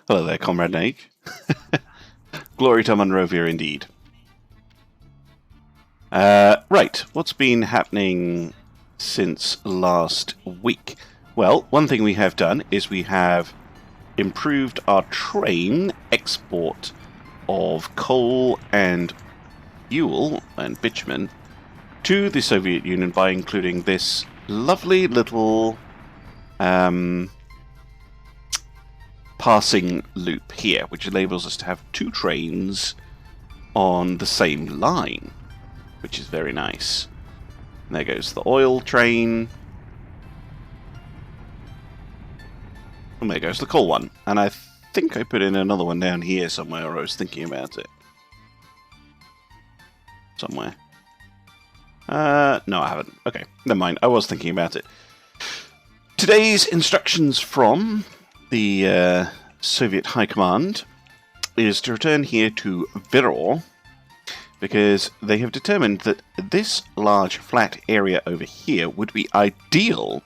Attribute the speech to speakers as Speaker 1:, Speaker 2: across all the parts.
Speaker 1: Hello there, Comrade Nake. Glory to Munrovia indeed. Right, what's been happening since last week? Well, one thing we have done is we have improved our train export of coal and fuel and bitumen to the Soviet Union by including this lovely little passing loop here, which enables us to have two trains on the same line, which is very nice. And there goes the oil train. And there goes the coal one. And I think I put in another one down here somewhere, or I was thinking about it. Somewhere. No, I haven't. Okay, never mind. I was thinking about it. Today's instructions from the Soviet High Command is to return here to Viror, because they have determined that this large flat area over here would be ideal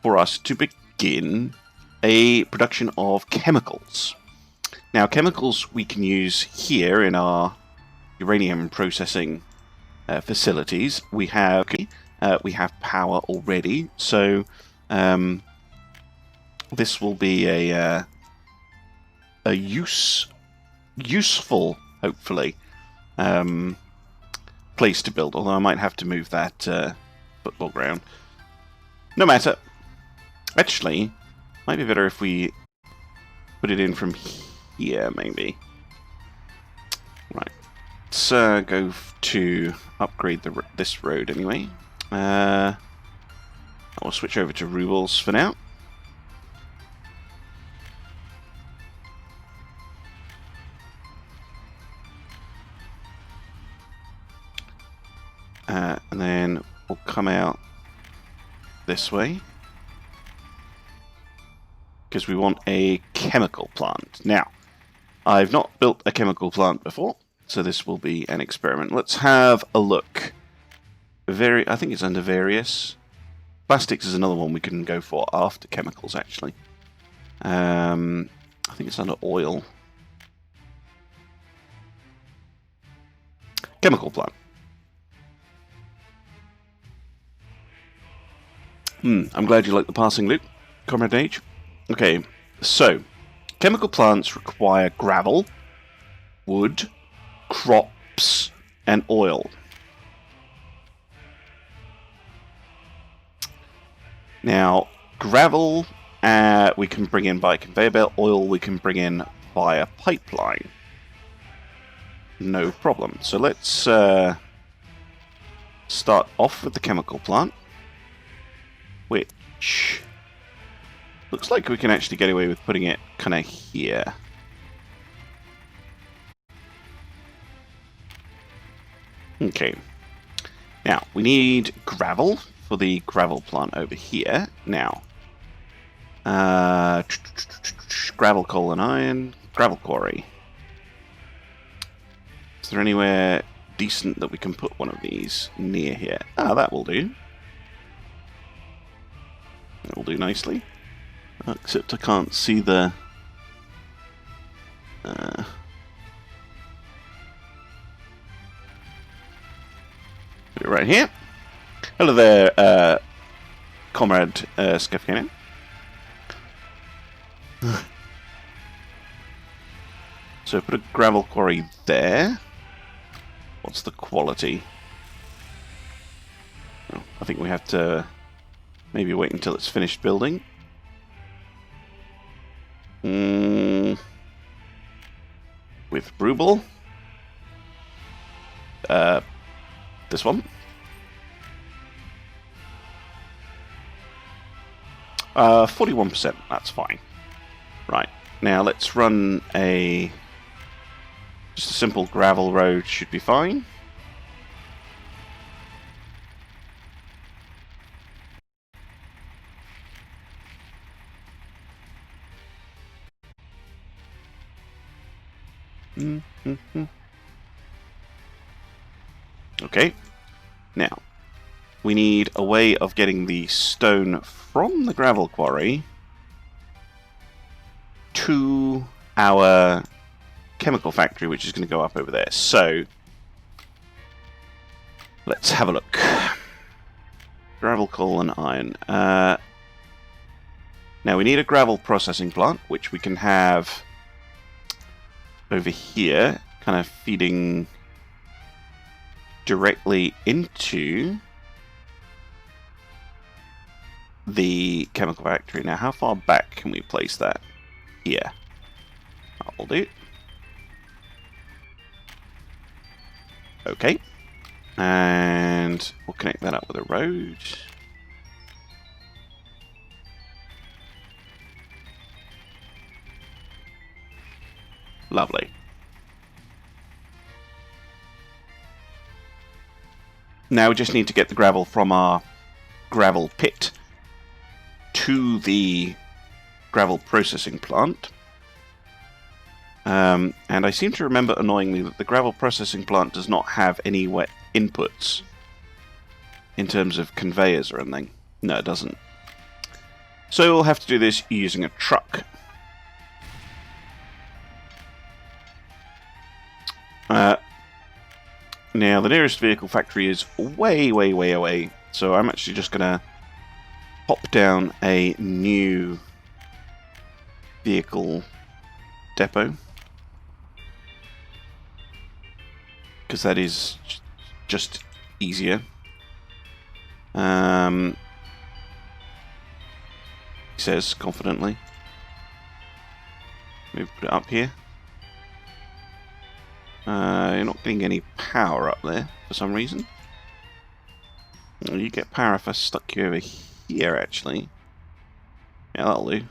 Speaker 1: for us to begin a production of chemicals. Now, chemicals we can use here in our uranium processing facilities. We have power already, so this will be a useful, hopefully, place to build. Although I might have to move that football ground. No matter. Actually, might be better if we put it in from here, maybe. Right. Let's go to upgrade this road anyway. I'll switch over to rubles for now. And then we'll come out this way, because we want a chemical plant. Now, I've not built a chemical plant before, so this will be an experiment. Let's have a look. I think it's under various. Plastics is another one we can go for after chemicals, actually. I think it's under oil. Chemical plant. I'm glad you like the passing loop, Comrade H. Okay, so chemical plants require gravel, wood, crops, and oil. Now, gravel we can bring in by conveyor belt, oil we can bring in via pipeline. No problem. So let's start off with the chemical plant, which looks like we can actually get away with putting it kind of here. Okay. Now, we need gravel for the gravel plant over here. Now, gravel, coal, and iron. Gravel quarry. Is there anywhere decent that we can put one of these near here? Ah, that will do. That will do nicely. Except I can't see the... Put it right here. Hello there, Comrade Skefkanian. So put a gravel quarry there. What's the quality? Oh, I think we have to maybe wait until it's finished building. With ruble. This one. 41%, that's fine. Right, now let's run just a simple gravel road should be fine. Okay, now we need a way of getting the stone from the gravel quarry to our chemical factory, which is going to go up over there. So let's have a look. Gravel, coal, and iron. Now we need a gravel processing plant, which we can have over here, kind of feeding directly into the chemical factory. Now, how far back can we place that? Here. That'll do. Okay. And we'll connect that up with a road. Lovely. Now we just need to get the gravel from our gravel pit to the gravel processing plant. And I seem to remember annoyingly that the gravel processing plant does not have any wet inputs in terms of conveyors or anything. No, it doesn't. So we'll have to do this using a truck. Now, the nearest vehicle factory is way, way, way away, so I'm actually just going to pop down a new vehicle depot, because that is just easier. He says confidently. Maybe put it up here. You're not getting any power up there for some reason. Well, you get power if I stuck you over here, actually. Yeah, that'll do.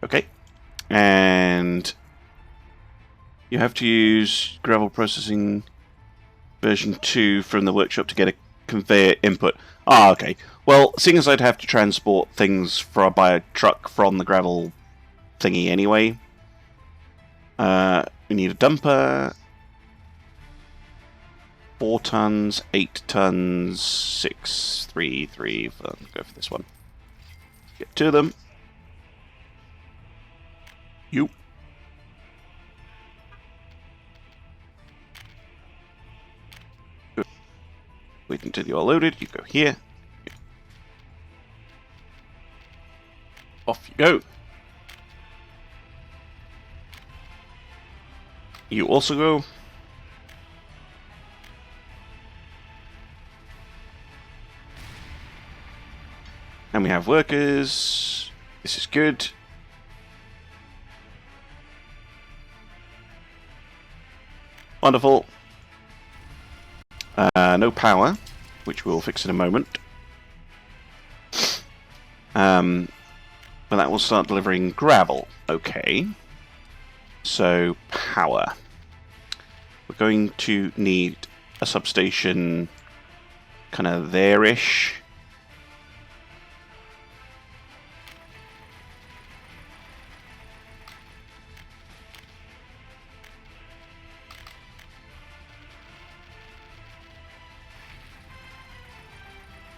Speaker 1: Okay. And you have to use gravel processing version 2 from the workshop to get a conveyor input. Ah, okay. Well, seeing as I'd have to transport things by a truck from the gravel thingy anyway, we need a dumper. 4 tons, 8 tons, 6, 3, 3. Go for this one. Get 2 of them. You. Good. Wait until you're loaded. You go here. Off you go. You also go. And we have workers. This is good. Wonderful. No power, which we'll fix in a moment. But that will start delivering gravel. Okay. So, power. We're going to need a substation kind of there-ish.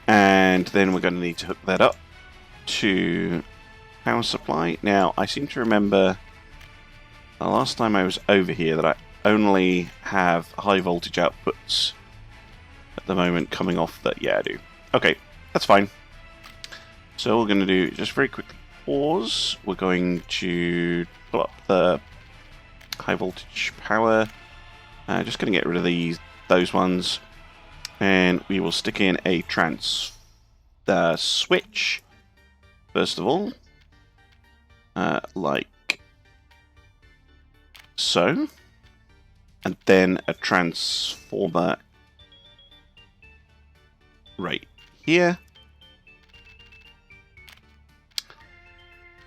Speaker 1: And then we're going to need to hook that up to power supply. Now, I seem to remember the last time I was over here that I only have high voltage outputs at the moment coming off that. Yeah, I do. Okay, that's fine. So what we're going to do, just very quickly pause. We're going to pull up the high voltage power. Just going to get rid of those ones. And we will stick in a switch, first of all, like so, and then a transformer right here,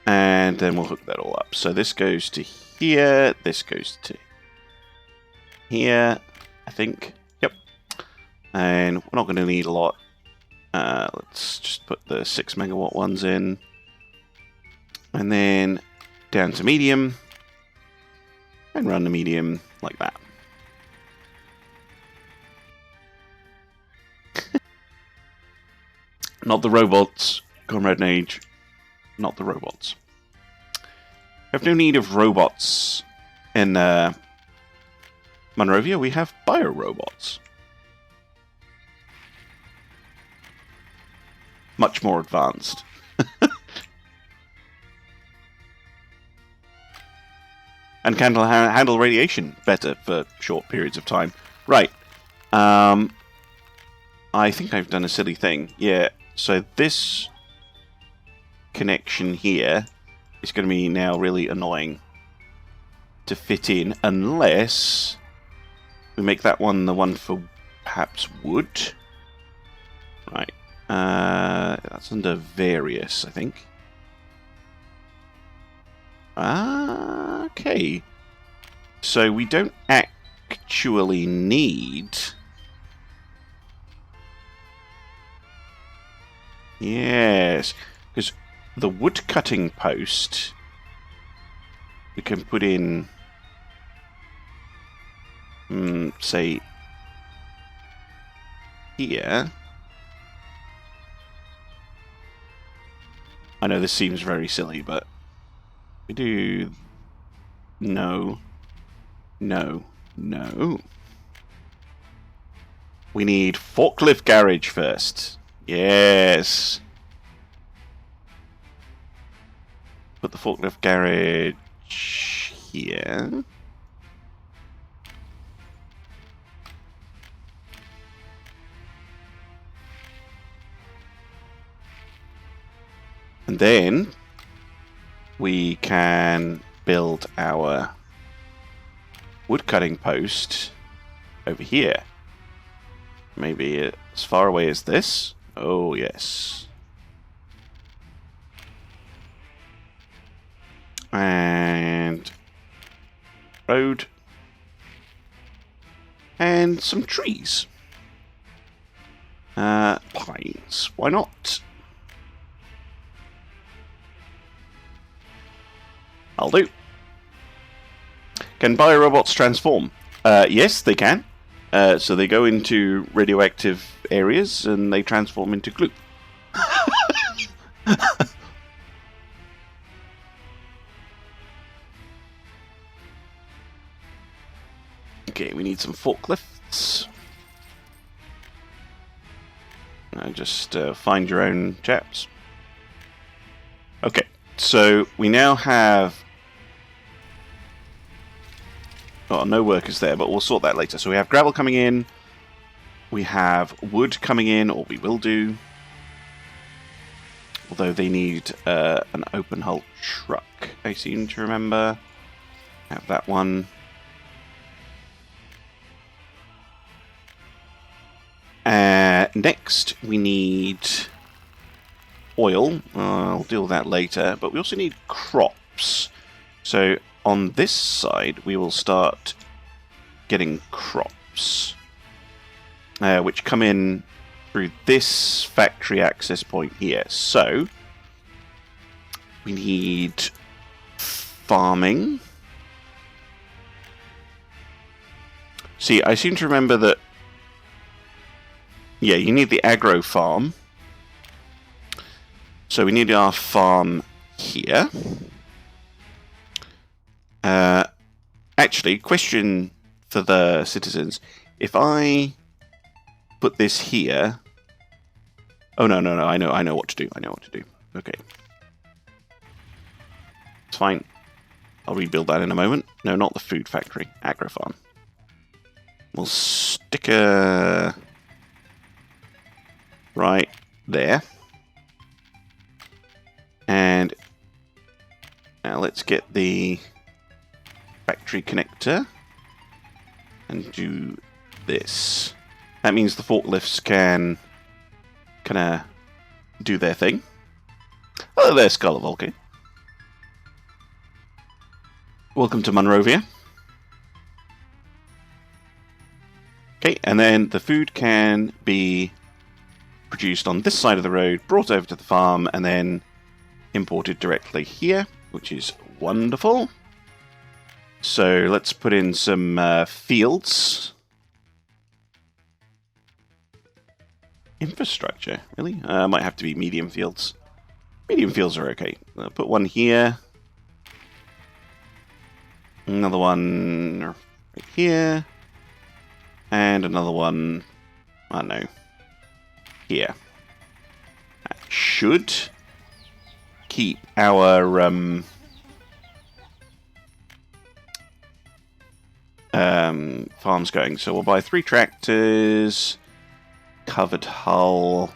Speaker 1: and then we'll hook that all up. So this goes to here, this goes to here, I think. And we're not going to need a lot. Let's just put the 6 megawatt ones in. And then down to medium. And run the medium like that. Not the robots Comrade Age, not the robots. We have no need of robots in Munrovia. We have bio-robots. Much more advanced. And can handle radiation better for short periods of time. Right. I think I've done a silly thing. Yeah, so this connection here is going to be now really annoying to fit in, unless we make that one the one for perhaps wood. Right. That's under various, I think. Okay. So we don't actually need... Yes, because the wood cutting post we can put in, say, here. I know this seems very silly, but we do... No. No. No. We need forklift garage first. Yes. Put the forklift garage here. And then we can build our wood cutting post over here. Maybe as far away as this. Oh, yes. And road. And some trees. Pines. Why not? I'll do. Can biorobots transform? Yes, they can. So they go into radioactive areas and they transform into glue. Okay, we need some forklifts. Just find your own chaps. Okay, so we now have... Oh, no workers there, but we'll sort that later. So we have gravel coming in. We have wood coming in, or we will do. Although they need an open hull truck, I seem to remember. Have that one. Next, we need oil. I'll deal with that later. But we also need crops. So on this side, we will start getting crops, which come in through this factory access point here. So we need farming. See, I seem to remember that, yeah, you need the agro farm. So we need our farm here. Actually, question for the citizens. If I put this here... Oh, no. I know what to do. Okay. It's fine. I'll rebuild that in a moment. No, not the food factory. Agro farm. We'll stick a... right there. And now let's get the factory connector and do this. That means the forklifts can kind of do their thing. Hello there, Scarlet. Welcome to Munrovia. Okay, and then the food can be produced on this side of the road, brought over to the farm, and then imported directly here, which is wonderful. So let's put in some fields. Infrastructure, really? Might have to be medium fields. Medium fields are okay. I'll put one here. Another one right here. And another one, I don't know, here. That should keep our farms going. So we'll buy 3 tractors, covered hull,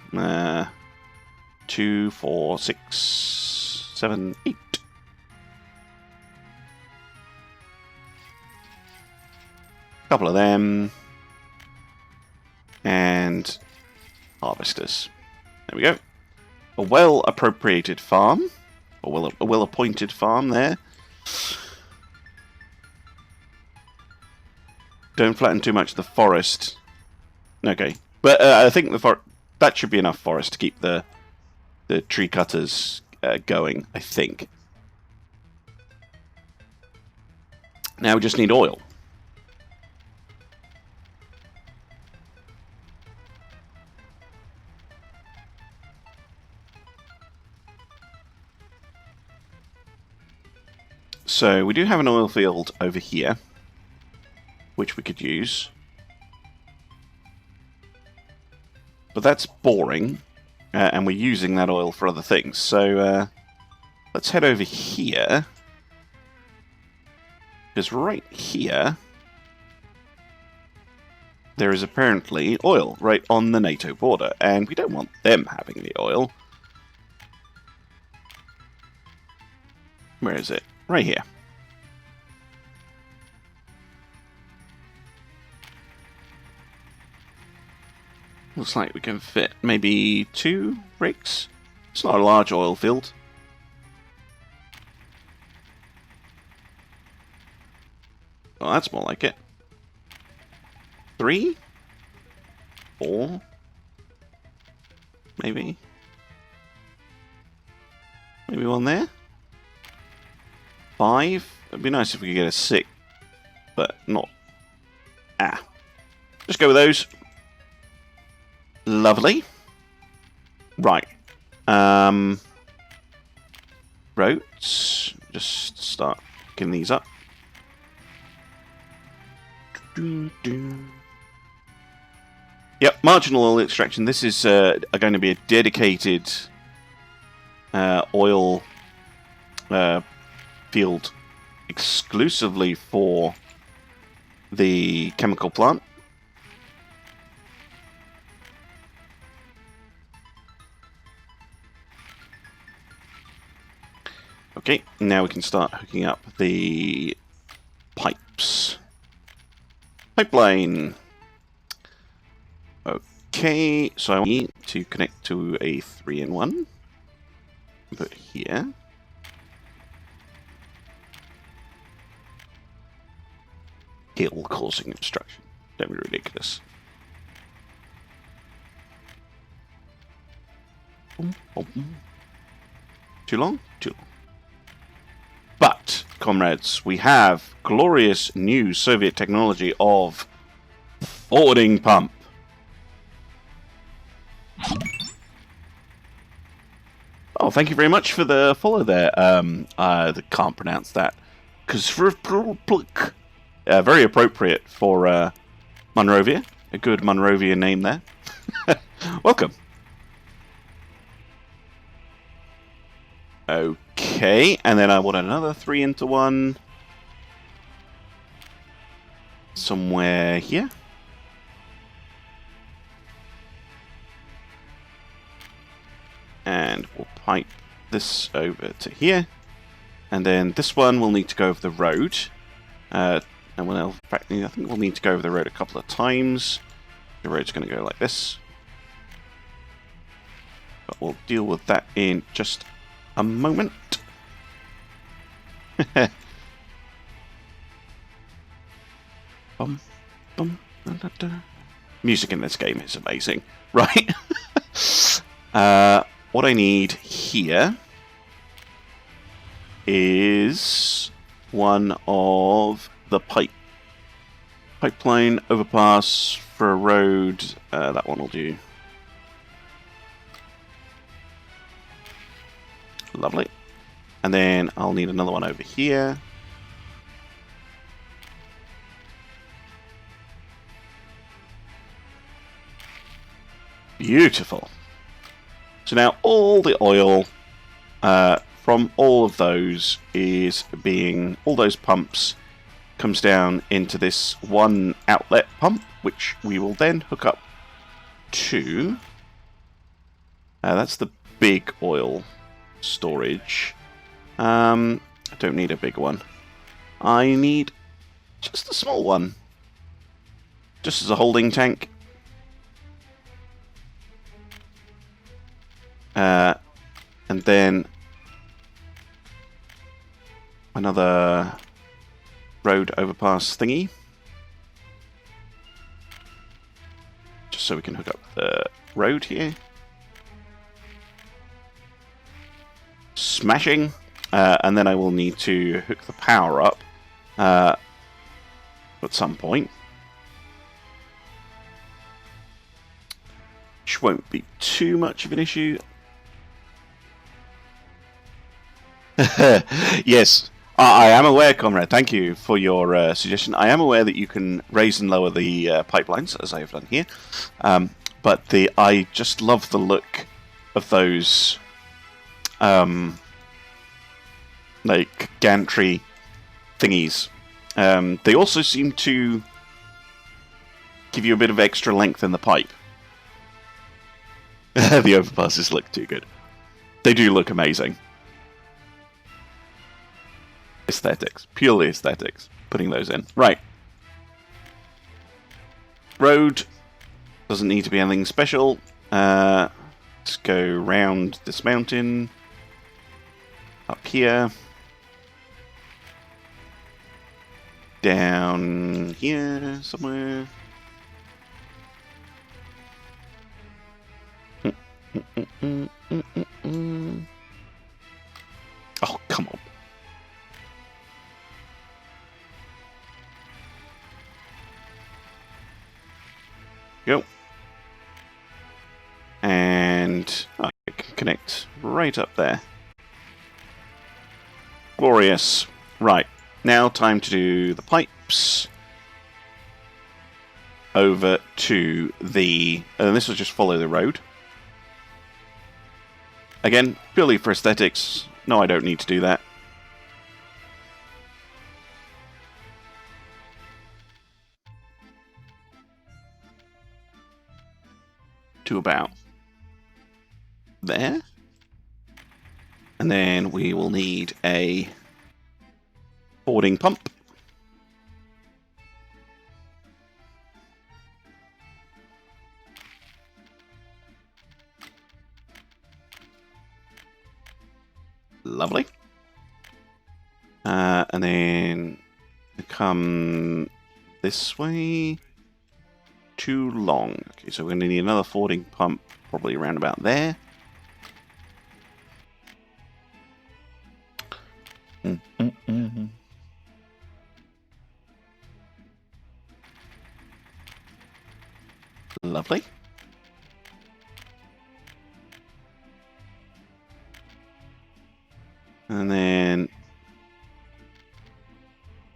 Speaker 1: 2, 4, 6, 7, 8. Couple of them. And harvesters. There we go. A well-appropriated farm. A well-appointed farm there. Don't flatten too much the forest. Okay. But I think that should be enough forest to keep the tree cutters going, I think. Now we just need oil. So we do have an oil field over here, which we could use. But that's boring, and we're using that oil for other things. So let's head over here. Because right here, there is apparently oil right on the NATO border, and we don't want them having the oil. Where is it? Right here. Looks like we can fit maybe 2 rigs. It's not a large oil field. Oh, that's more like it. 3? 4? Maybe. Maybe one there? 5? It'd be nice if we could get a 6, but not. Just go with those. Lovely. Right. Roads. Just start picking these up. Yep, marginal oil extraction. This is going to be a dedicated oil field exclusively for the chemical plant. Okay, now we can start hooking up the pipes. Pipeline. Okay, so I need to connect to a 3-in-1. Put here. Hill causing obstruction. Don't be ridiculous. Too long? Too long. But, comrades, we have glorious new Soviet technology of forwarding pump. Oh, thank you very much for the follow there. I can't pronounce that. Very appropriate for Munrovia. A good Munrovia name there. Welcome. Okay, and then I want another 3-into-1 somewhere here. And we'll pipe this over to here. And then this one will need to go over the road. And in fact, I think we'll need to go over the road a couple of times. The road's going to go like this. But we'll deal with that in just a moment. Music in this game is amazing. Right. What I need here is one of the pipeline overpass for a road. That one will do. Lovely. And then I'll need another one over here. Beautiful. So now all the oil from all of those all those pumps comes down into this one outlet pump, which we will then hook up to. That's the big oil storage. I don't need a big one. I need just a small one. Just as a holding tank. And then another road overpass thingy. Just so we can hook up the road here. Smashing. And then I will need to hook the power up at some point. Which won't be too much of an issue. Yes, I am aware, comrade. Thank you for your suggestion. I am aware that you can raise and lower the pipelines, as I have done here. But I just love the look of those like gantry thingies. They also seem to give you a bit of extra length in the pipe. The overpasses look too good. They do look amazing. Aesthetics. Purely aesthetics. Putting those in. Right. Road. Doesn't need to be anything special. Let's go round this mountain. Up here. Down here somewhere. Oh, come on. Go. And I can connect right up there. Glorious. Right. Now time to do the pipes over to the... And this will just follow the road. Again, purely for aesthetics. No, I don't need to do that. To about there. And then we will need a boarding pump. Lovely. And then come this way. Too long. Okay, so we're going to need another fording pump probably around about there. Lovely. And then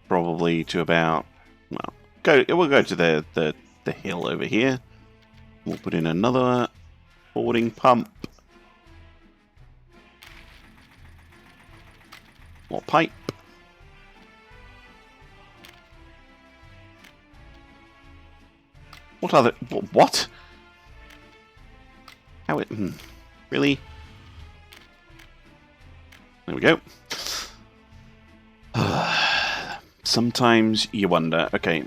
Speaker 1: probably to about, well, we'll go to the hill over here. We'll put in another fording pump. More pipe. What other... What? How it... Really? There we go. Sometimes you wonder. Okay.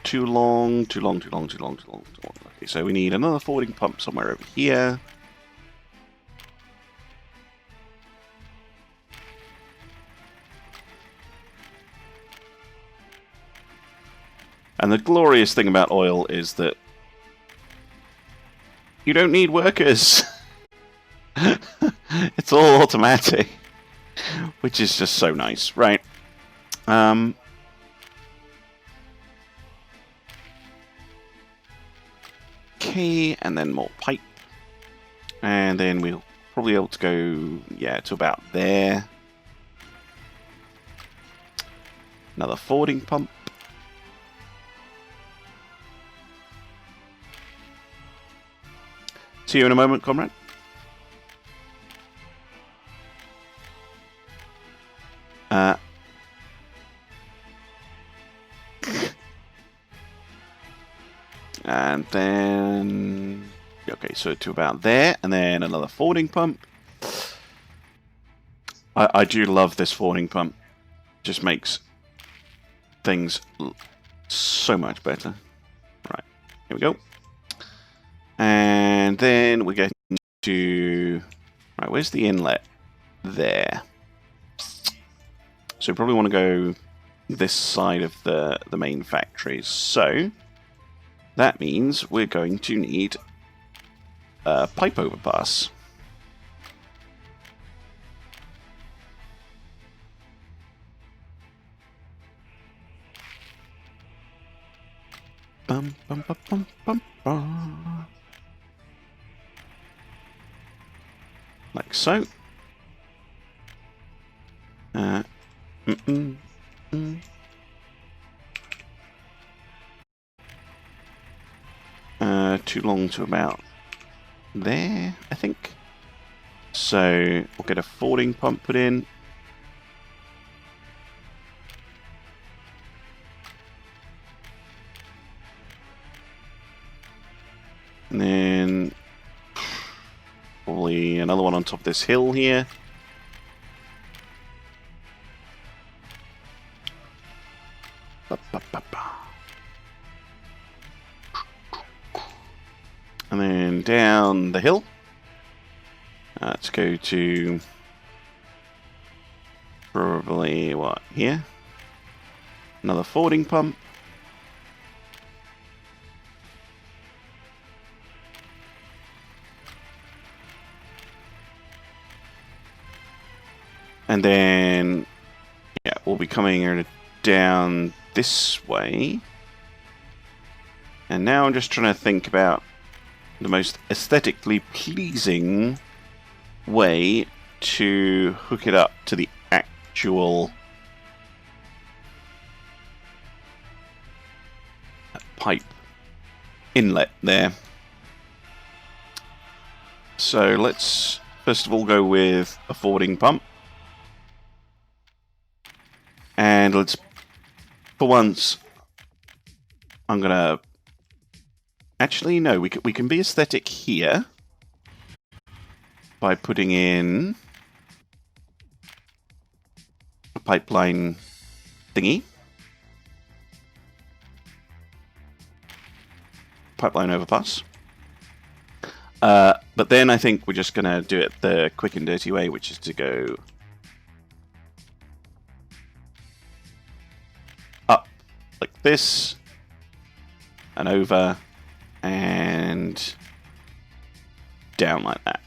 Speaker 1: Too long. Okay, so we need another fording pump somewhere over here. And the glorious thing about oil is that you don't need workers. It's all automatic, which is just so nice, right? Okay, and then more pipe. And then we'll probably be able to go, yeah, to about there. Another forwarding pump. See you in a moment, comrade. And then... Okay, so to about there, and then another forwarding pump. I do love this forwarding pump. Just makes things so much better. Right, here we go. And then we get to... Right, where's the inlet? There. So we probably want to go this side of the main factories. So that means we're going to need a pipe overpass. Bum, bum, bum, bum, bum, bum. Like so. Too long to about there, I think. So we'll get a forwarding pump put in. And then probably another one on top of this hill here. And then down the hill. Let's go to probably what, here? Another forwarding pump. And then, yeah, we'll be coming down this way. And now I'm just trying to think about the most aesthetically pleasing way to hook it up to the actual pipe inlet there. So let's first of all go with a forwarding pump. And let's, for once, I'm gonna... Actually, no, we can be aesthetic here by putting in a pipeline thingy. Pipeline overpass. But then I think we're just going to do it the quick and dirty way, which is to go up like this and over and down like that.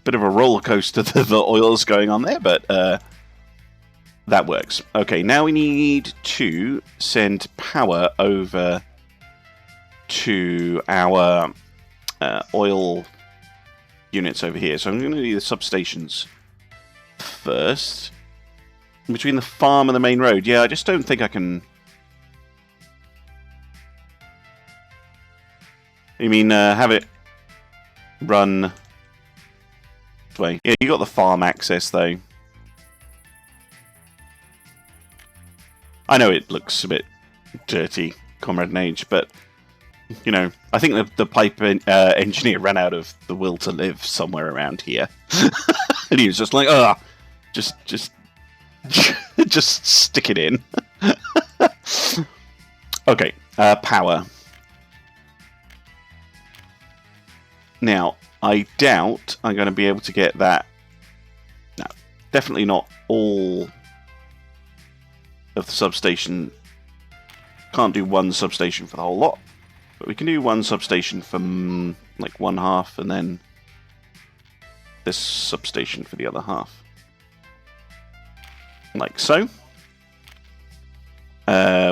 Speaker 1: Bit of a roller coaster the oil's going on there, but that works. Okay, now we need to send power over to our oil units over here. So I'm going to do the substations first. Between the farm and the main road. Yeah, I just don't think I can... You mean have it run this way? Yeah, you got the farm access though. I know it looks a bit dirty, Comrade Nage, but you know, I think the pipe engineer ran out of the will to live somewhere around here, and he was just like, "Ah, just stick it in." Okay, power. Now, I doubt I'm going to be able to get that. No, definitely not all of the substation. Can't do one substation for the whole lot, but we can do one substation for like one half, and then this substation for the other half, like so.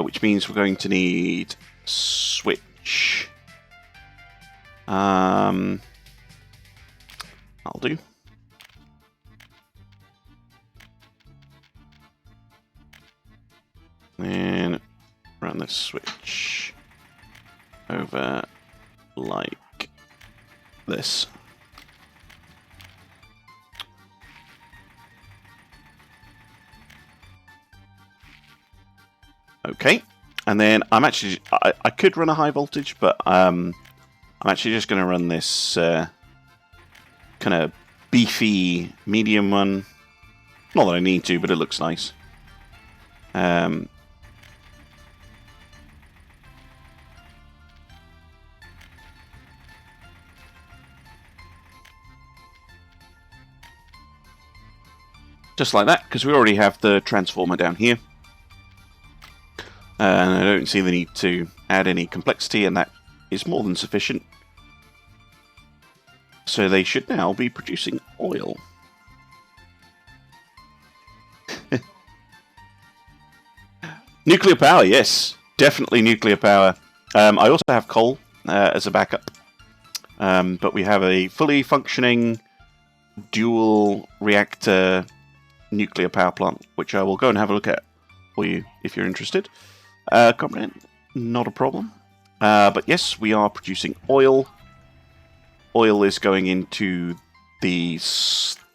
Speaker 1: Which means we're going to need switch I'll do. And run this switch over like this. Okay, and then I'm actually I could run a high voltage, but I'm actually just going to run this kind of beefy medium one. Not that I need to, but it looks nice. Just like that, because we already have the transformer down here. And I don't see the need to add any complexity, and that is more than sufficient. So they should now be producing oil. Nuclear power, yes. Definitely nuclear power. I also have coal as a backup. But we have a fully functioning dual reactor nuclear power plant, which I will go and have a look at for you if you're interested. Comrade, not a problem. But yes, we are producing oil. Oil is going into the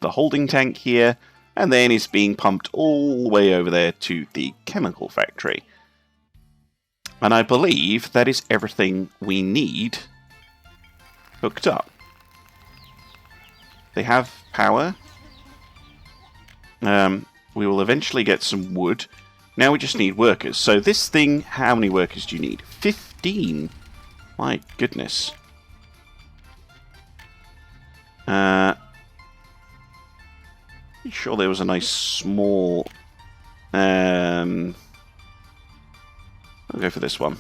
Speaker 1: holding tank here, and then it's being pumped all the way over there to the chemical factory. And I believe that is everything we need hooked up. They have power. We will eventually get some wood. Now we just need workers. So this thing, how many workers do you need? 15. My goodness. Pretty sure there was a nice small... I'll go for this one.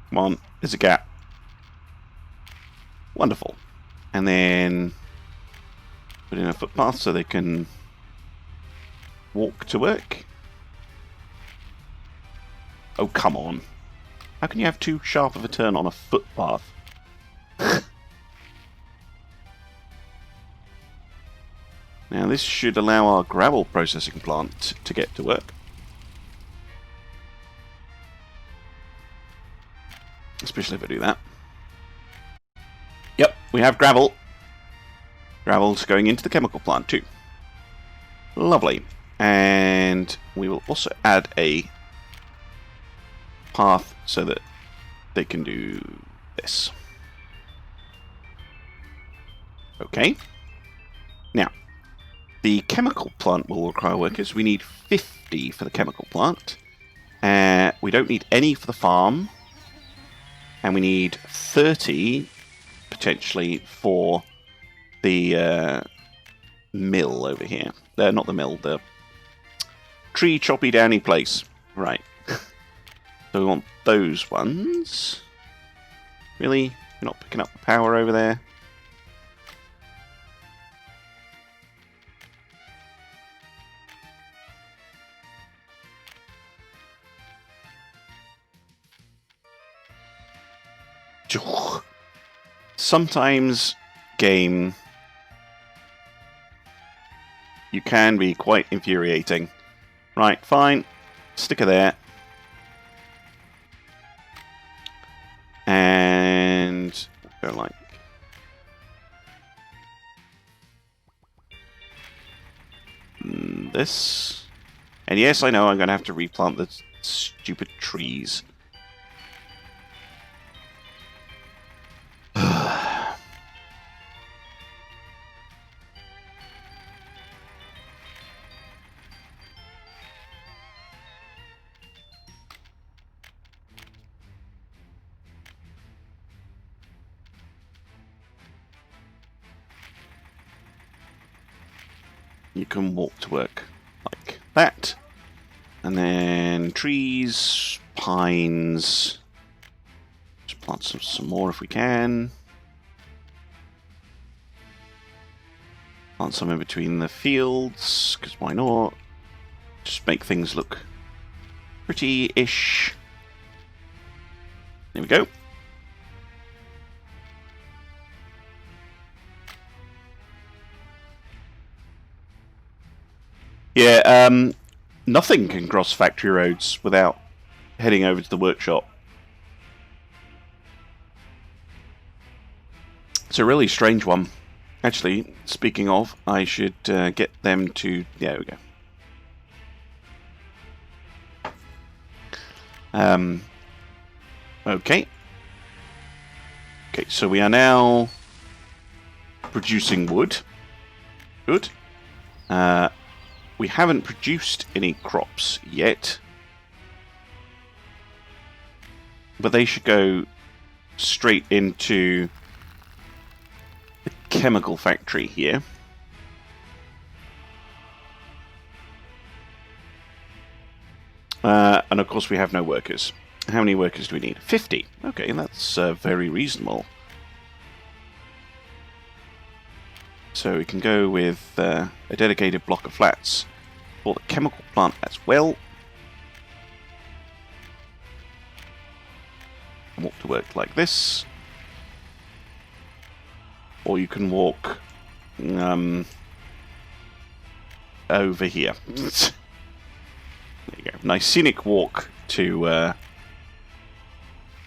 Speaker 1: Come on, there's a gap. Wonderful. And then put in a footpath so they can walk to work. Oh, come on. How can you have too sharp of a turn on a footpath? Now this should allow our gravel processing plant to get to work. Especially if I do that. Yep, we have gravel. Gravel's going into the chemical plant too. Lovely. And we will also add a path so that they can do this. Okay. Now, the chemical plant will require workers. We need 50 for the chemical plant. We don't need any for the farm. And we need 30, potentially, for the mill over here. Not the mill, the tree choppy downy place. Right. So we want those ones. Really? You're not picking up the power over there? Sometimes, game, you can be quite infuriating. Right, fine. Stick her there. And go like this. And yes, I know I'm going to have to replant the stupid trees. You can walk to work like that. And then trees, pines. Just plant some more if we can. Plant some in between the fields, because why not? Just make things look pretty-ish. There we go. Yeah, nothing can cross factory roads without heading over to the workshop. It's a really strange one. Actually, speaking of, I should get them to... Yeah, there we go. Okay. Okay, so we are now producing wood. Good. We haven't produced any crops yet. But they should go straight into the chemical factory here. And of course we have no workers. How many workers do we need? 50. Okay, that's very reasonable. So we can go with a dedicated block of flats for the chemical plant as well. Walk to work like this. Or you can walk over here. There you go. Nice scenic walk to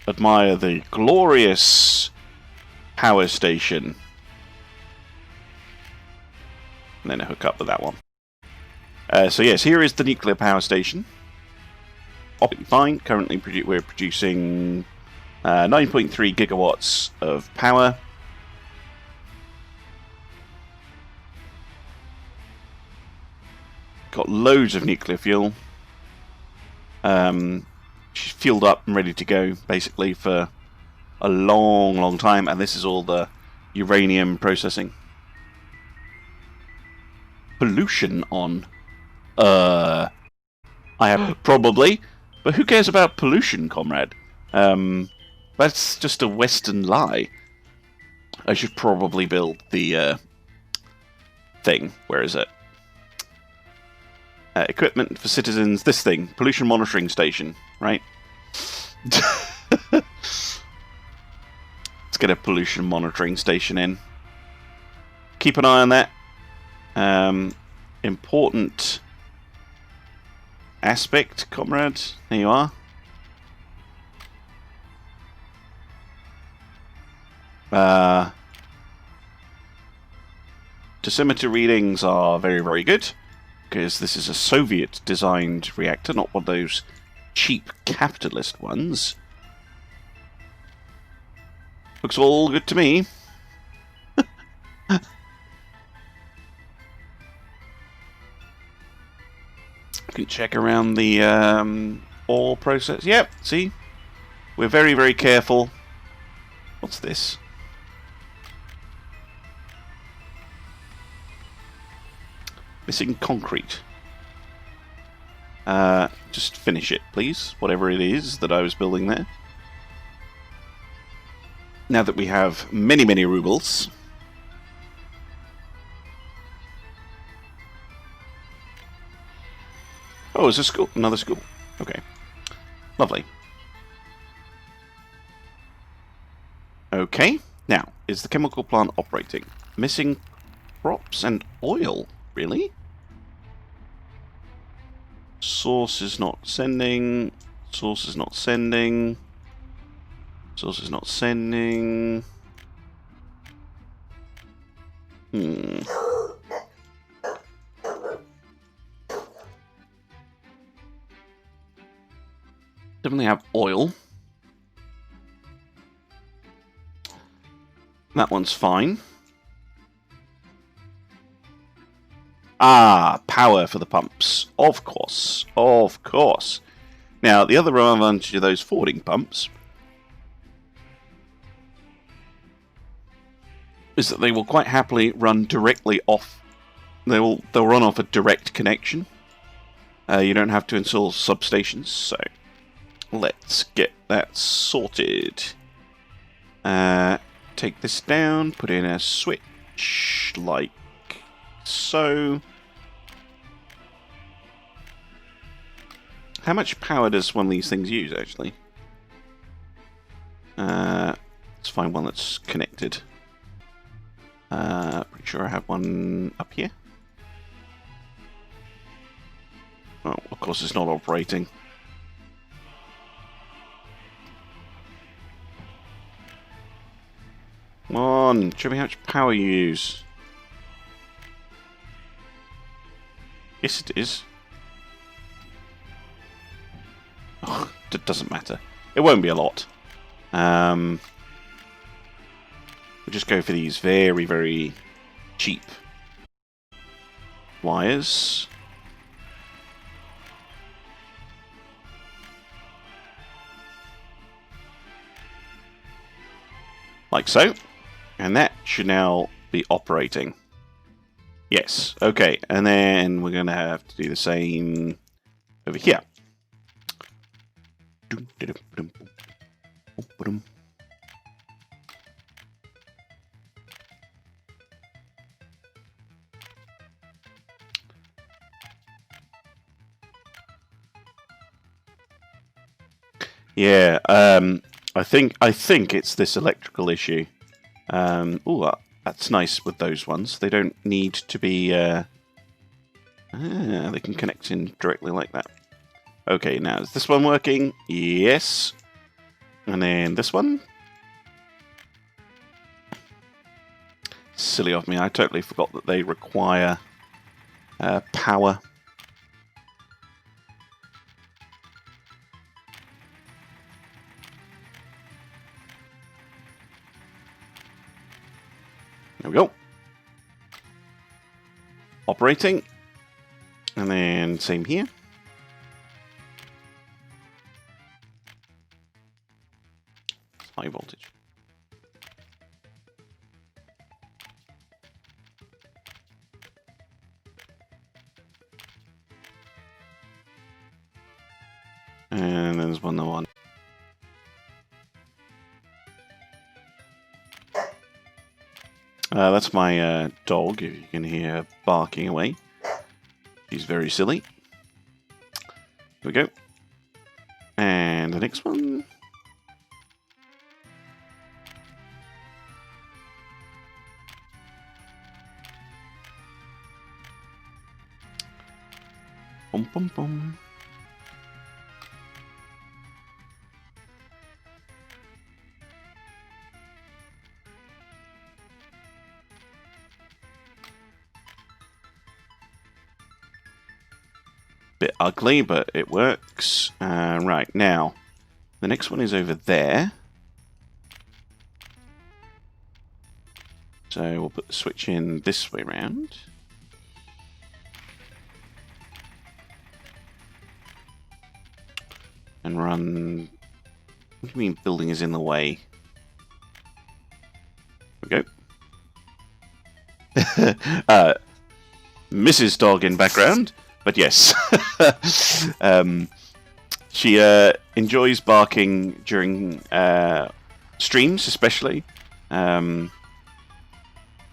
Speaker 1: admire the glorious power station. And then hook up with that one. So yes, here is the nuclear power station. Optically fine. Currently we're producing 9.3 gigawatts of power. Got loads of nuclear fuel. She's fueled up and ready to go, basically, for a long, long time. And this is all the uranium processing. Pollution on. I have probably, but who cares about pollution, comrade? That's just a Western lie. I should probably build the thing. Where is it? Equipment for citizens. This thing, pollution monitoring station, right? Let's get a pollution monitoring station in. Keep an eye on that. Important aspect, comrade. There you are. Dosimeter readings are very, very good, because this is a Soviet-designed reactor, not one of those cheap capitalist ones. Looks all good to me. Can check around the ore process. Yep, see? We're very, very careful. What's this? Missing concrete. Just finish it, please. Whatever it is that I was building there. Now that we have many, many rubles. Oh, is a school? Another school. Okay. Lovely. Okay. Now, is the chemical plant operating? Missing crops and oil. Really? Source is not sending. Source is not sending. Source is not sending. Definitely have oil. That one's fine. Ah, power for the pumps. Of course. Of course. Now, the other advantage of those forwarding pumps is that they will quite happily run directly off. They'll run off a direct connection. You don't have to install substations, so let's get that sorted. Take this down, put in a switch like so. How much power does one of these things use, actually? Let's find one that's connected. Pretty sure I have one up here. Oh, of course it's not operating. Come on, show me how much power you use. Yes, it is. Oh, it doesn't matter. It won't be a lot. We'll just go for these very, very cheap wires. Like so. And that should now be operating. Yes, okay. And then we're going to have to do the same over here. Yeah, I think it's this electrical issue. Oh, that's nice with those ones. They don't need to be. They can connect in directly like that. Okay, now is this one working? Yes. And then this one. Silly of me, I totally forgot that they require power. There we go. Operating. And then same here. High voltage. And then there's one other one. That's my dog, if you can hear her barking away. She's very silly. Here we go. And the next one. Bum, bum, bum. Bit ugly, but it works. Right, now, the next one is over there. So we'll put the switch in this way round. And run... What do you mean building is in the way? There we go. Mrs. Dog in background. But yes, she enjoys barking during streams, especially. The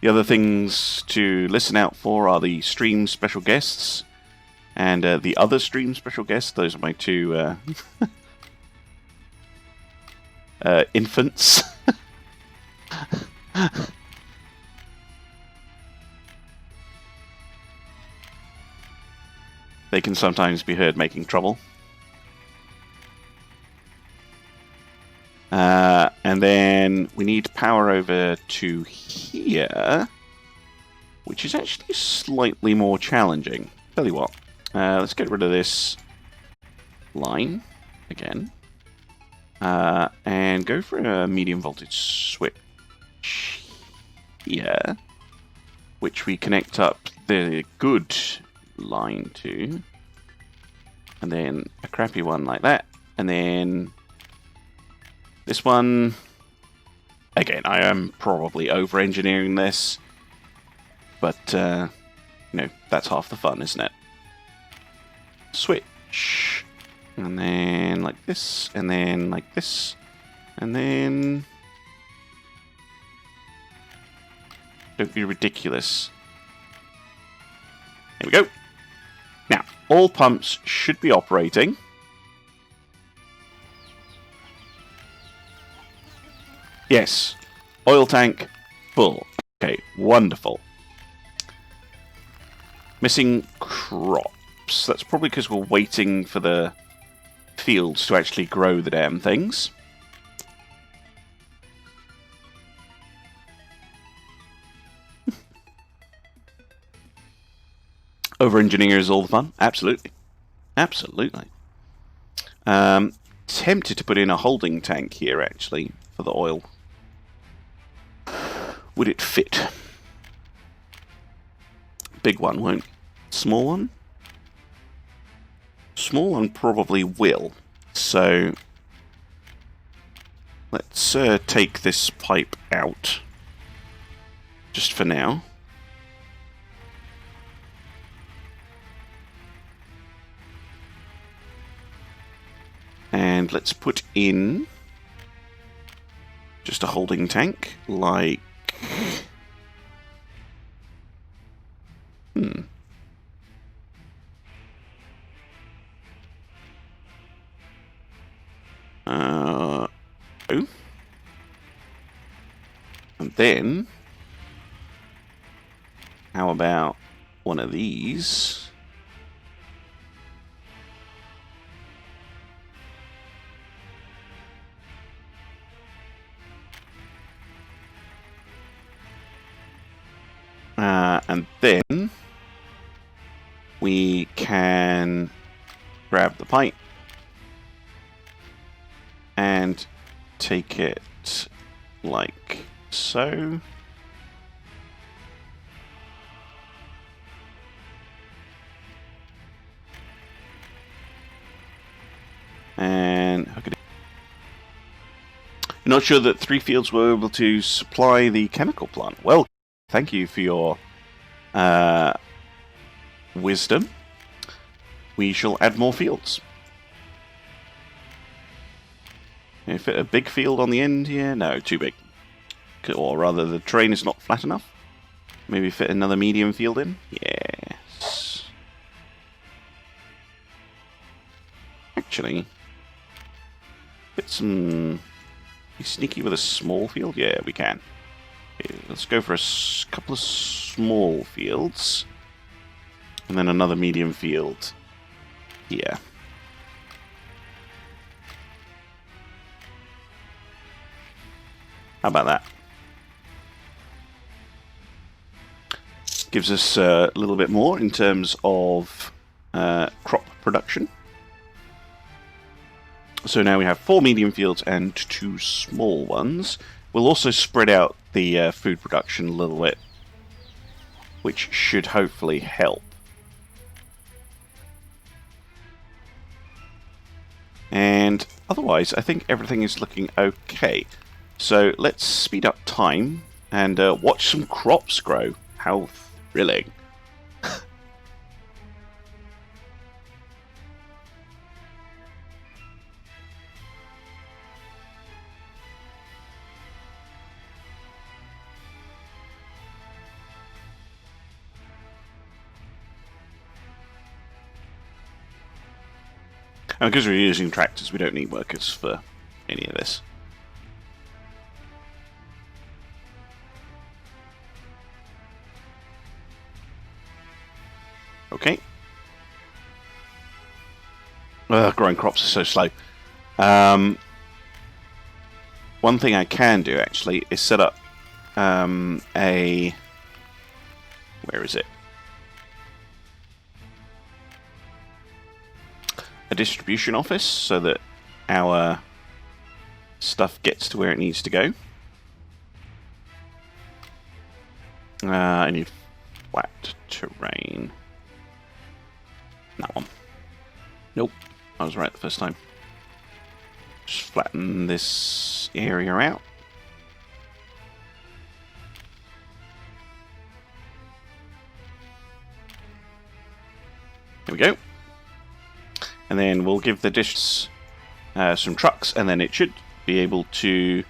Speaker 1: other things to listen out for are the stream special guests and the other stream special guests. Those are my two infants. They can sometimes be heard making trouble. And then we need power over to here, which is actually slightly more challenging. Tell you what, let's get rid of this line again. And go for a medium voltage switch here, which we connect up the good line to, and then a crappy one like that, and then this one. Again, I am probably over-engineering this, but you know, that's half the fun, isn't it? Switch, and then like this, and then like this, and then don't be ridiculous. There we go. Now, all pumps should be operating. Yes. Oil tank full. Okay, wonderful. Missing crops. That's probably because we're waiting for the fields to actually grow the damn things. Over-engineer is all the fun. Absolutely. Absolutely. Tempted to put in a holding tank here, actually, for the oil. Would it fit? Big one won't. Small one? Small one probably will. So let's take this pipe out. Just for now. And let's put in just a holding tank, like... Oh. And then... how about one of these? And then we can grab the pipe and take it like so. And hook it in. You're not sure that 3 fields were able to supply the chemical plant. Well, thank you for your wisdom. We shall add more fields. Can you fit a big field on the end here? No, too big. Or rather, the terrain is not flat enough. Maybe fit another medium field in? Yes. Actually, fit some... Be sneaky with a small field? Yeah, we can. Okay, let's go for a couple of small fields. And then another medium field here. How about that? Gives us a little bit more in terms of crop production. So now we have 4 medium fields and 2 small ones. We'll also spread out the food production a little bit, which should hopefully help. And otherwise, I think everything is looking okay. So let's speed up time and watch some crops grow. How thrilling. And because we're using tractors, we don't need workers for any of this. Okay. Growing crops are so slow. One thing I can do, actually, is set up a... Where is it? A distribution office so that our stuff gets to where it needs to go. I need flat terrain. That one. Nope, I was right the first time. Just flatten this area out. There we go. And then we'll give the dish some trucks, and then it should be able to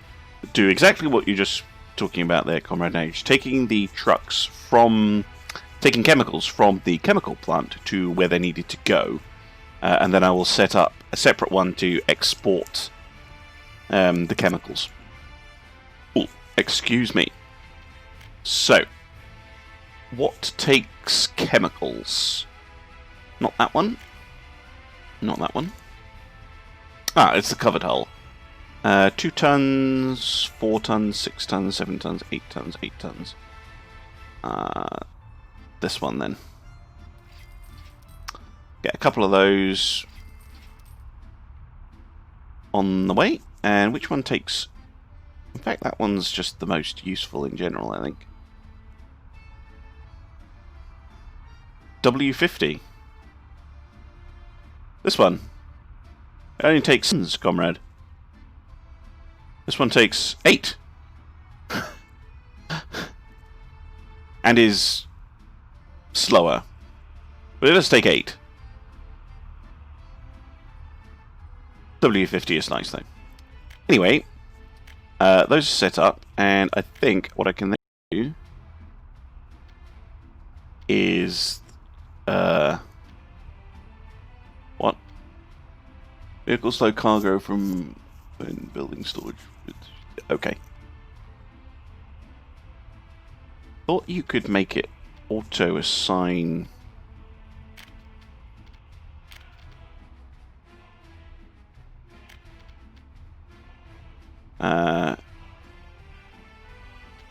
Speaker 1: do exactly what you're just talking about there, Comrade Nage. Taking the trucks from... taking chemicals from the chemical plant to where they needed to go. And then I will set up a separate one to export the chemicals. Excuse me. So, what takes chemicals? Not that one. Not that one. Ah, it's the covered hull. 2 tons, 4 tons, 6 tons, 7 tons, 8 tons, 8 tons. This one then. Get a couple of those on the way. And which one takes... In fact, that one's just the most useful in general, I think. W50. This one. It only takes tons, comrade. This one takes 8. And is slower. But it does take 8. W50 is nice though. Anyway, those are set up, and I think what I can then do is what? Vehicle slow cargo from building storage. Okay. Thought you could make it auto assign.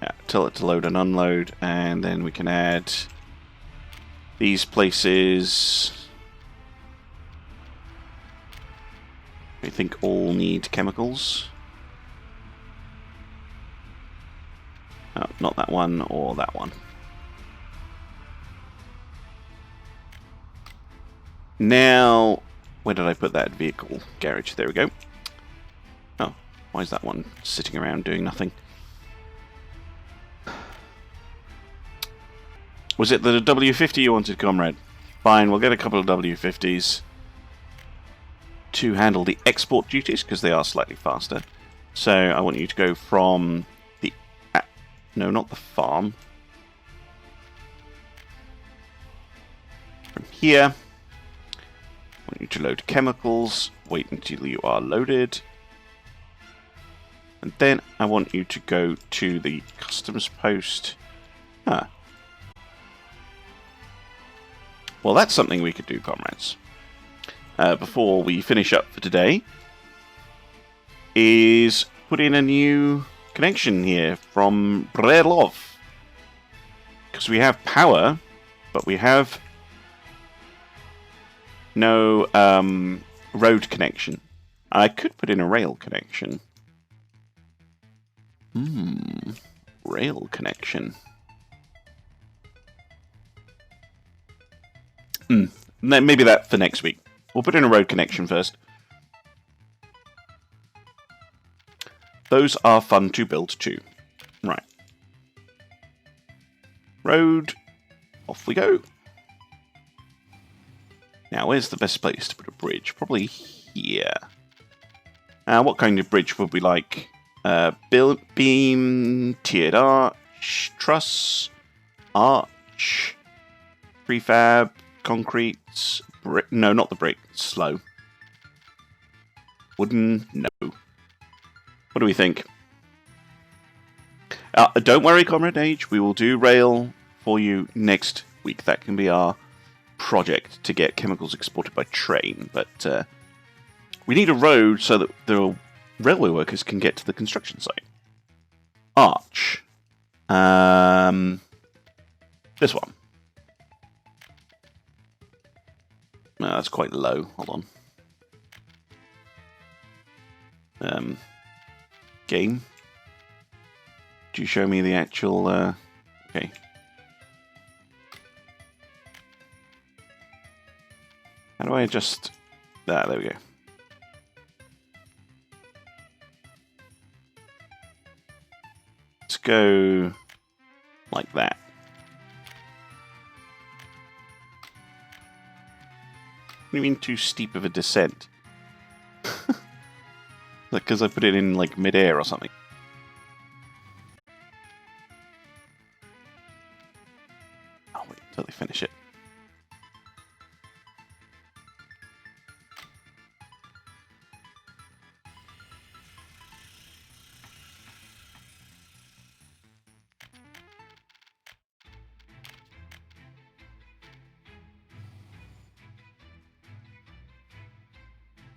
Speaker 1: Yeah, tell it to load and unload, and then we can add these places. I think all need chemicals. Oh, not that one or that one. Now, where did I put that vehicle? Garage, there we go. Oh, why is that one sitting around doing nothing? Was it the W50 you wanted, comrade? Fine, we'll get a couple of W50s to handle the export duties, because they are slightly faster. So I want you to go from the... no, not the farm. From here. I want you to load chemicals. Wait until you are loaded. And then I want you to go to the customs post. Ah. Well, that's something we could do, comrades. Before we finish up for today, is put in a new connection here from Brerlov. Because we have power, but we have no road connection. I could put in a rail connection. Rail connection. Maybe that for next week. We'll put in a road connection first. Those are fun to build too. Right. Road. Off we go. Now, where's the best place to put a bridge? Probably here. What kind of bridge would we like? Build beam, tiered arch, truss, arch, prefab, concrete, brick. No, not the brick. Slow. Wooden. No. What do we think? Don't worry, Comrade Age. We will do rail for you next week. That can be our project to get chemicals exported by train. But we need a road so that the railway workers can get to the construction site. Arch. This one. No, that's quite low. Hold on. Game. Do you show me the actual... okay. How do I adjust... There we go. Let's go like that. What do you mean too steep of a descent? Like, because I put it in, like, mid-air or something. I'll wait until they finish it.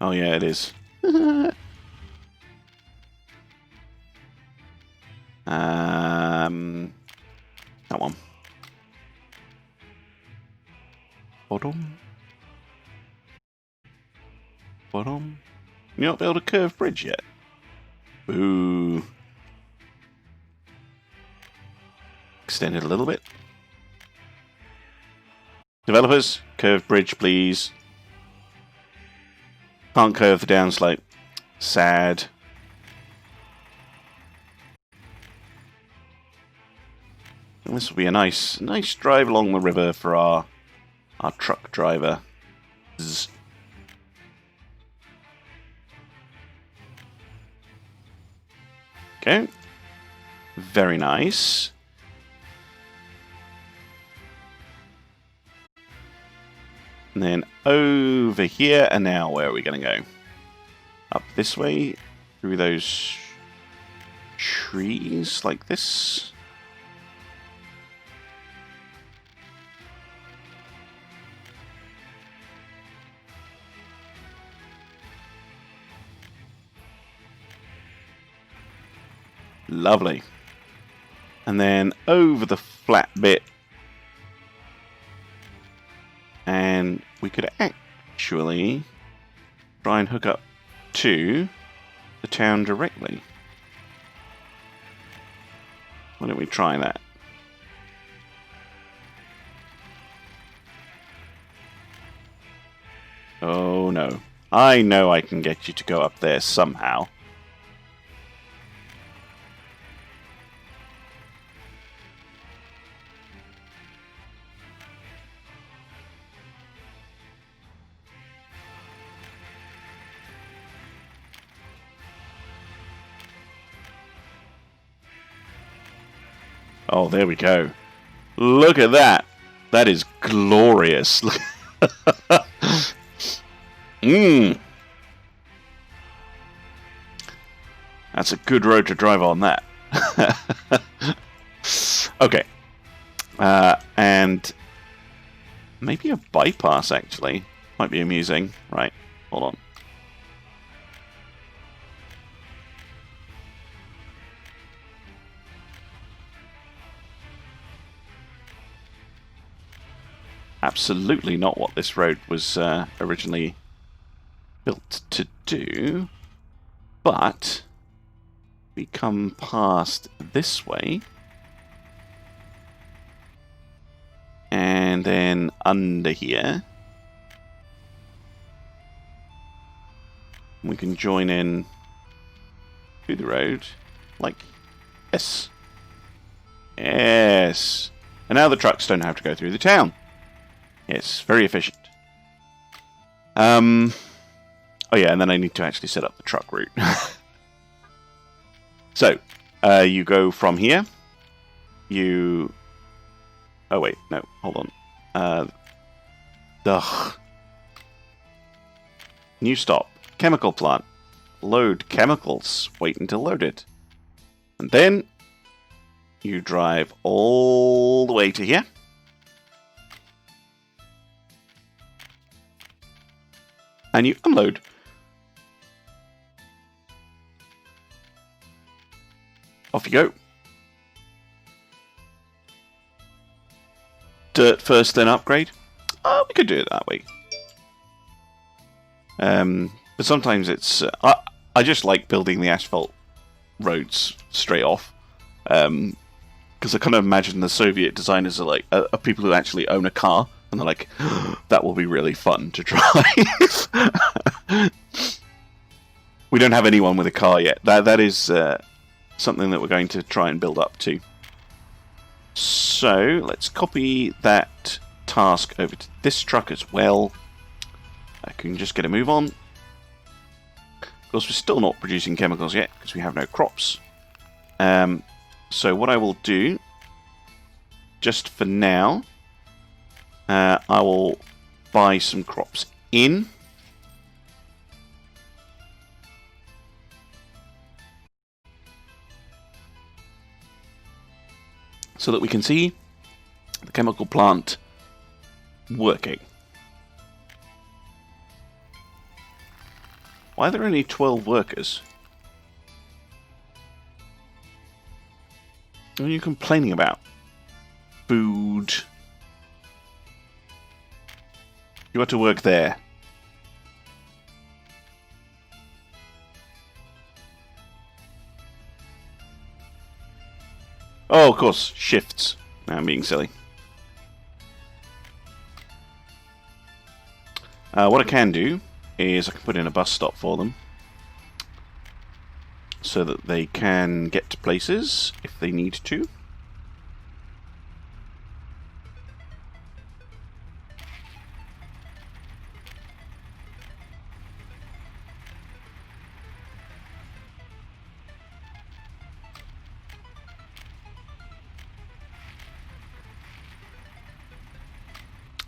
Speaker 1: Oh yeah, it is. That one. Bottom. Bottom. You're not build a curved bridge yet. Boo. Extend it a little bit. Developers, curved bridge, please. Can't curve the downslope. Sad. And this will be a nice drive along the river for our truck driver. Zzz. Okay. Very nice. And then over here, and now where are we going to go? Up this way, through those trees like this. Lovely. And then over the flat bit. And we could actually try and hook up to the town directly. Why don't we try that? Oh no. I know I can get you to go up there somehow. Oh, there we go. Look at that. That is glorious. That's a good road to drive on, that. Okay. And maybe a bypass, actually. Might be amusing. Right, hold on. Absolutely not what this road was originally built to do, but we come past this way and then under here we can join in through the road like this. Yes, and now the trucks don't have to go through the town. Yes, very efficient. Oh yeah, and then I need to actually set up the truck route. So, you go from here. You... Oh wait, no, hold on. New stop. Chemical plant. Load chemicals. Wait until loaded. And then you drive all the way to here. And you unload. Off you go. Dirt first, then upgrade. Oh, we could do it that way. But sometimes it's... I just like building the asphalt roads straight off. Because I kind of imagine the Soviet designers are like are people who actually own a car. And they're like, that will be really fun to drive. We don't have anyone with a car yet. That is something that we're going to try and build up to. So let's copy that task over to this truck as well. I can just get a move on. Of course, we're still not producing chemicals yet because we have no crops. So what I will do, just for now, I will buy some crops in. So that we can see the chemical plant working. Why are there only 12 workers? What are you complaining about? Food. You want to work there. Oh, of course, shifts. Now I'm being silly. What I can do is I can put in a bus stop for them so that they can get to places if they need to.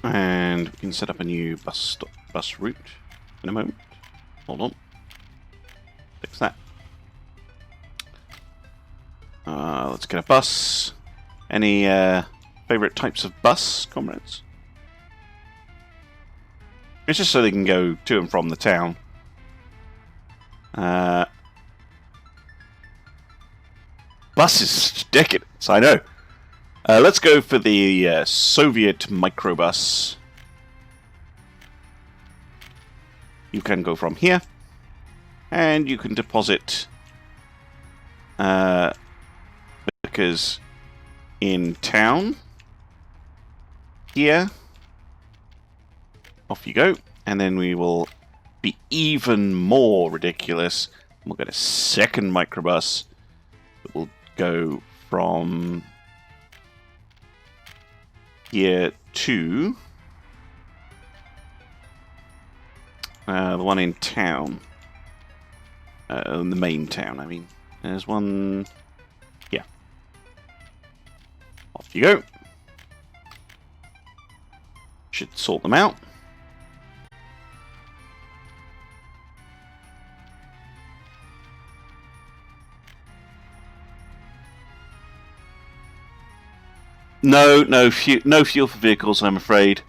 Speaker 1: And we can set up a new bus route in a moment. Hold on. Fix that. Let's get a bus. Any favourite types of bus, comrades? It's just so they can go to and from the town. Bus is decadence, I know. Let's go for the Soviet microbus. You can go from here, and you can deposit workers in town. Here. Off you go. And then we will be even more ridiculous. We'll get a second microbus that will go from here to the one in town. In the main town, I mean. There's one... yeah. Off you go. Should sort them out. No fuel for vehicles, I'm afraid.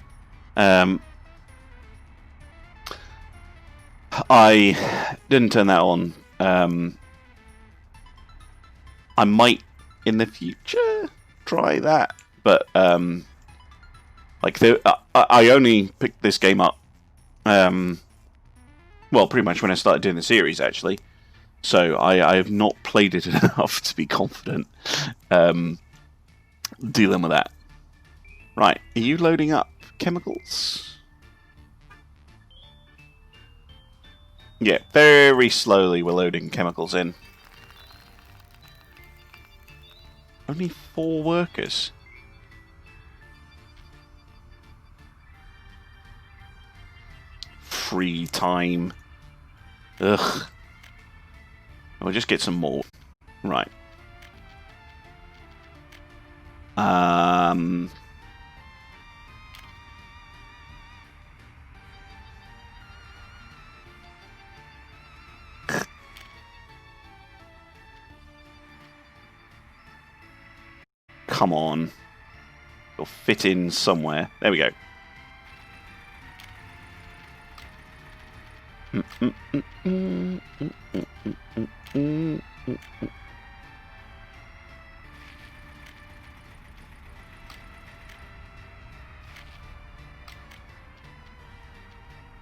Speaker 1: I didn't turn that on. I might in the future try that, but like I only picked this game up, well, pretty much when I started doing the series, actually. So I have not played it enough to be confident dealing with that. Right, are you loading up chemicals? Yeah, very slowly we're loading chemicals in. Only 4 workers. Free time. Ugh. We'll just get some more. Right. Come on. It'll fit in somewhere. There we go.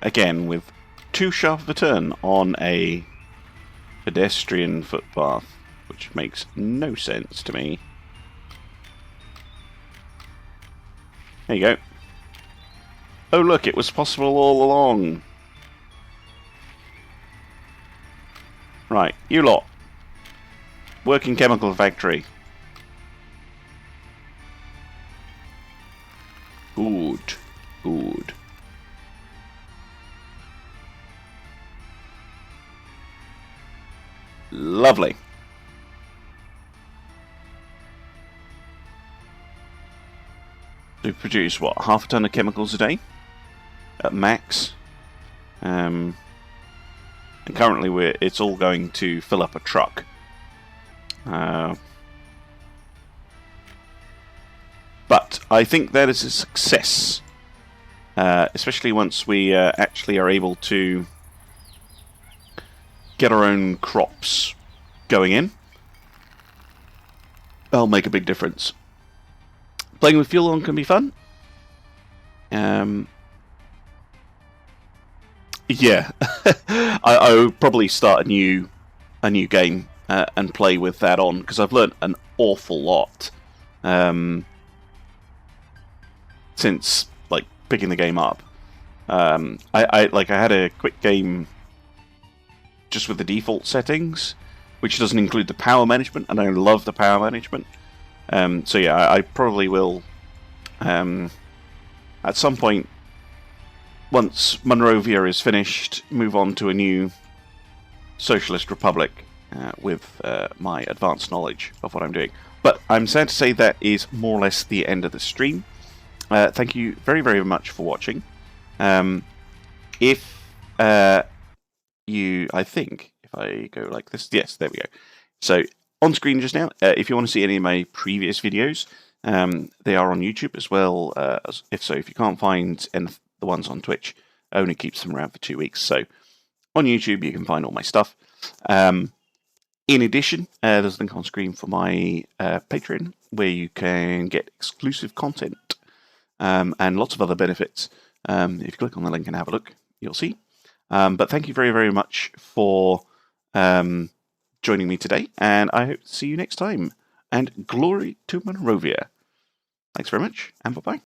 Speaker 1: Again, with too sharp of a turn on a pedestrian footpath, which makes no sense to me. There you go. Oh look, it was possible all along. Right, you lot. Working chemical factory. Good. Good. Lovely. We produce, what, half a ton of chemicals a day? At max. And currently it's all going to fill up a truck. But I think that is a success. Especially once we actually are able to get our own crops going in, that'll make a big difference. Playing with fuel on can be fun. Yeah, I would probably start a new game and play with that on, because I've learnt an awful lot since like picking the game up. I had a quick game just with the default settings, which doesn't include the power management, and I love the power management. So yeah, I probably will at some point, once Munrovia is finished, move on to a new socialist republic with my advanced knowledge of what I'm doing. But I'm sad to say that is more or less the end of the stream. Thank you very, very much for watching. If I think, if I go like this, yes, there we go. So, on screen just now, if you want to see any of my previous videos, they are on YouTube as well. If you can't find the ones on Twitch, it only keeps them around for 2 weeks. So, on YouTube, you can find all my stuff. In addition, there's a link on screen for my Patreon, where you can get exclusive content and lots of other benefits. If you click on the link and have a look, you'll see. But thank you very, very much for joining me today, and I hope to see you next time. And glory to Munrovia. Thanks very much, and bye-bye.